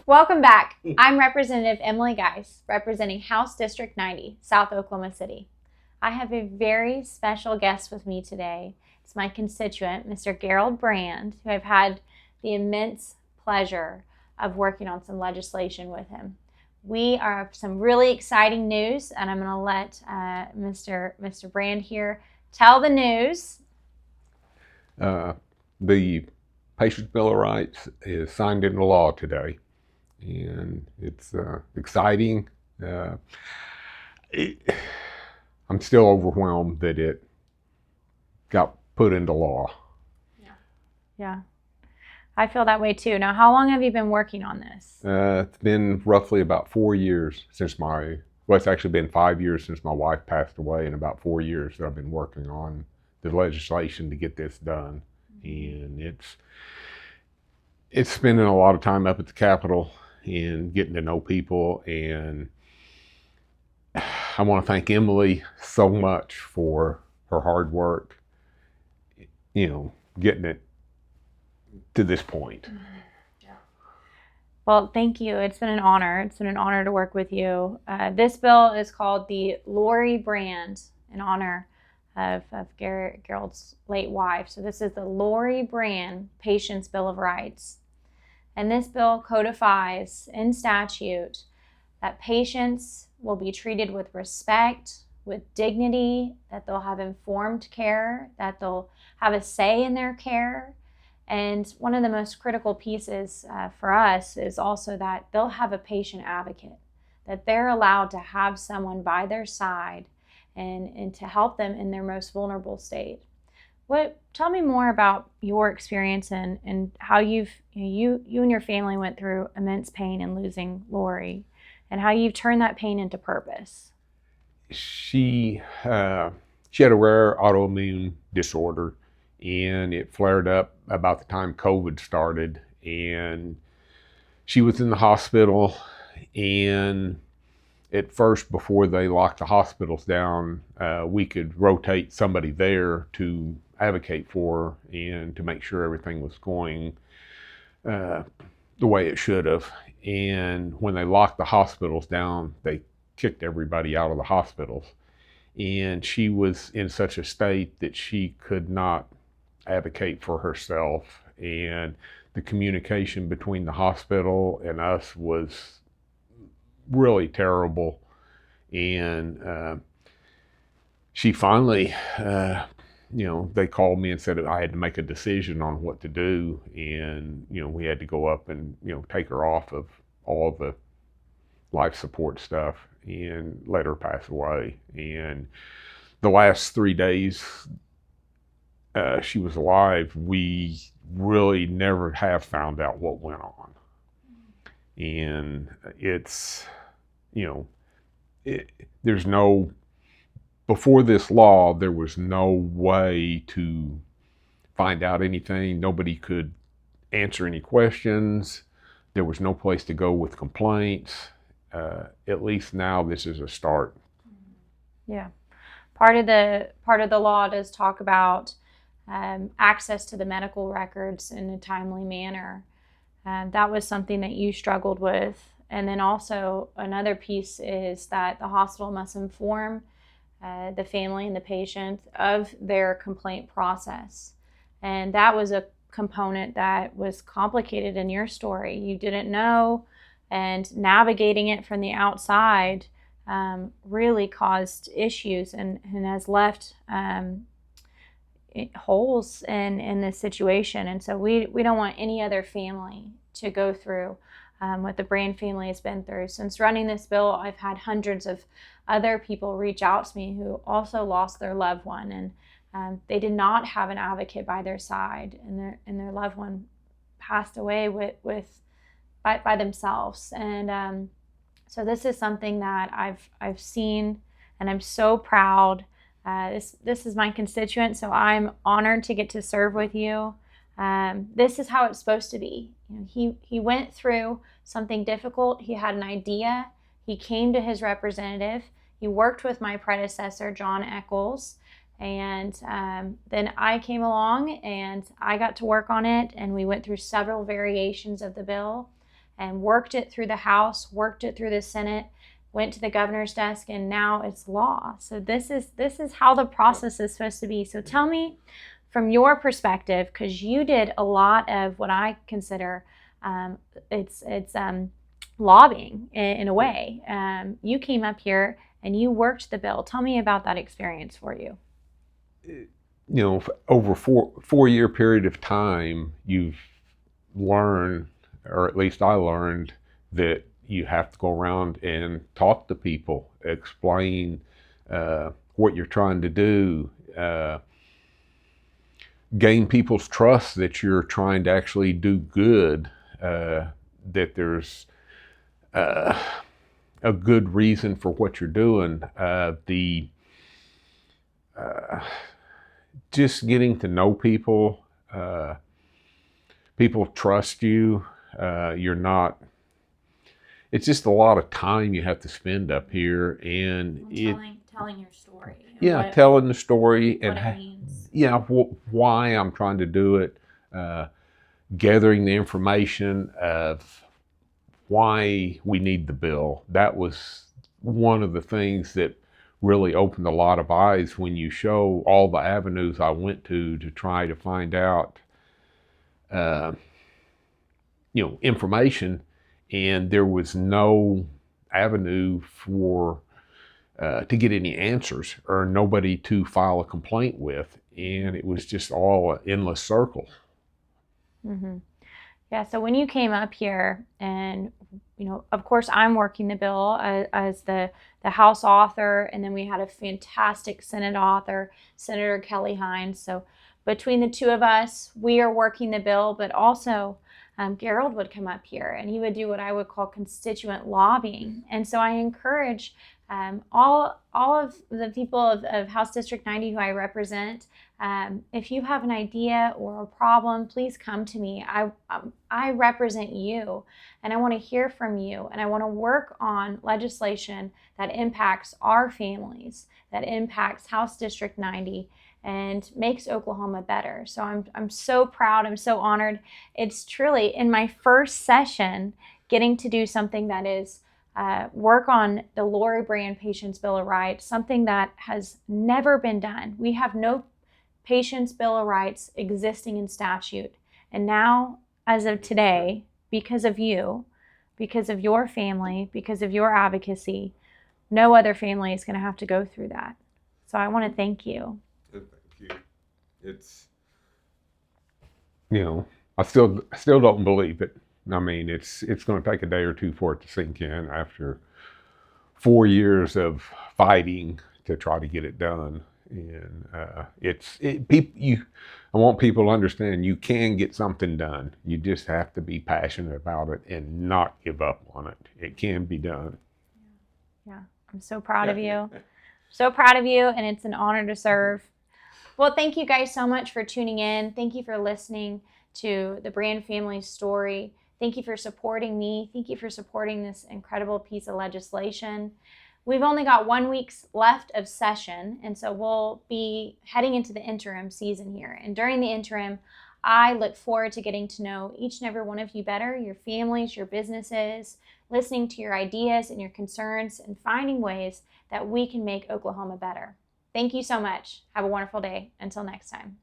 Welcome back. I'm Representative Emily Gise, representing House District 90, South Oklahoma City. I have a very special guest with me today. It's my constituent, Mr. Gerald Brand, who I've had the immense pleasure of working on some legislation with him. We are some really exciting news, and I'm going to let Mr. Brand here tell the news. The Patient's Bill of Rights is signed into law today, and it's exciting. I'm still overwhelmed that it got put into law. Yeah. I feel that way too. Now, how long have you been working on this? It's been roughly about 4 years since it's actually been 5 years since my wife passed away, and about 4 years that I've been working on the legislation to get this done. And it's spending a lot of time up at the Capitol and getting to know people. And I want to thank Emily so much for her hard work, getting it to this point. Yeah. Well, thank you. It's been an honor. It's been an honor to work with you. This bill is called the Lori Brand, in honor of Gerald's late wife. So this is the Lori Brand Patient's Bill of Rights. And this bill codifies in statute that patients will be treated with respect, with dignity, that they'll have informed care, that they'll have a say in their care. And one of the most critical pieces for us is also that they'll have a patient advocate, that they're allowed to have someone by their side and to help them in their most vulnerable state. Tell me more about your experience and how you and your family went through immense pain in losing Lori, and how you've turned that pain into purpose. She had a rare autoimmune disorder, and it flared up about the time COVID started, and she was in the hospital. And at first, before they locked the hospitals down, we could rotate somebody there to advocate for her and to make sure everything was going the way it should have. And when they locked the hospitals down, they kicked everybody out of the hospitals. And she was in such a state that she could not advocate for herself. And the communication between the hospital and us was really terrible. And she finally, they called me and said I had to make a decision on what to do. And, we had to go up and, take her off of all the life support stuff and let her pass away. And the last 3 days she was alive, we really never have found out what went on. And it's, before this law, there was no way to find out anything. Nobody could answer any questions. There was no place to go with complaints. At least now this is a start. Yeah. Part of the law does talk about access to the medical records in a timely manner. That was something that you struggled with. And then also another piece is that the hospital must inform the family and the patient of their complaint process. And that was a component that was complicated in your story. You didn't know, and navigating it from the outside really caused issues and has left holes in this situation. And so we don't want any other family to go through what the Brand family has been through. Since running this bill, I've had hundreds of other people reach out to me who also lost their loved one, and they did not have an advocate by their side, and their loved one passed away by themselves. And so this is something that I've seen, and I'm so proud. This is my constituent, so I'm honored to get to serve with you. This is how it's supposed to be. He went through something difficult. He had an idea. He came to his representative. He worked with my predecessor, John Eccles, and then I came along and I got to work on it, and we went through several variations of the bill. and worked it through the House, worked it through the Senate, went to the governor's desk, and now it's law. So this is how the process is supposed to be. So tell me from your perspective, because you did a lot of what I consider it's lobbying in a way. You came up here and you worked the bill. Tell me about that experience for you. Over four-year period of time, you've learned, or at least I learned, that you have to go around and talk to people, explain what you're trying to do, gain people's trust that you're trying to actually do good, that there's a good reason for what you're doing. Just getting to know people, people trust you. You're not. It's just a lot of time you have to spend up here, and telling your story. Yeah, telling the story and what it means. Yeah, why I'm trying to do it, gathering the information of why we need the bill. That was one of the things that really opened a lot of eyes when you show all the avenues I went to try to find out, information, and there was no avenue for to get any answers or nobody to file a complaint with, and it was just all an endless circle. Mm-hmm. Yeah, so when you came up here, and of course I'm working the bill as the House author, and then we had a fantastic Senate author, Senator Kelly Hines. So between the two of us, we are working the bill, but also Gerald would come up here and he would do what I would call constituent lobbying. And so I encourage all of the people of House District 90 who I represent, if you have an idea or a problem, please come to me. I represent you, and I want to hear from you, and I want to work on legislation that impacts our families, that impacts House District 90, and makes Oklahoma better. So I'm so proud. I'm so honored. It's truly in my first session getting to do something that is work on the Lori Brand Patients Bill of Rights, something that has never been done. We have no Patients Bill of Rights existing in statute. And now, as of today, because of you, because of your family, because of your advocacy, no other family is going to have to go through that. So I want to thank you. Thank you. It's, I still don't believe it. I mean, it's going to take a day or two for it to sink in after 4 years of fighting to try to get it done. And I want people to understand you can get something done. You just have to be passionate about it and not give up on it. It can be done. Yeah, I'm so proud of you. So proud of you, and it's an honor to serve. Well, thank you guys so much for tuning in. Thank you for listening to the Brand family story. Thank you for supporting me. Thank you for supporting this incredible piece of legislation. We've only got 1 week left of session, and so we'll be heading into the interim season here. And during the interim, I look forward to getting to know each and every one of you better, your families, your businesses, listening to your ideas and your concerns, and finding ways that we can make Oklahoma better. Thank you so much. Have a wonderful day. Until next time.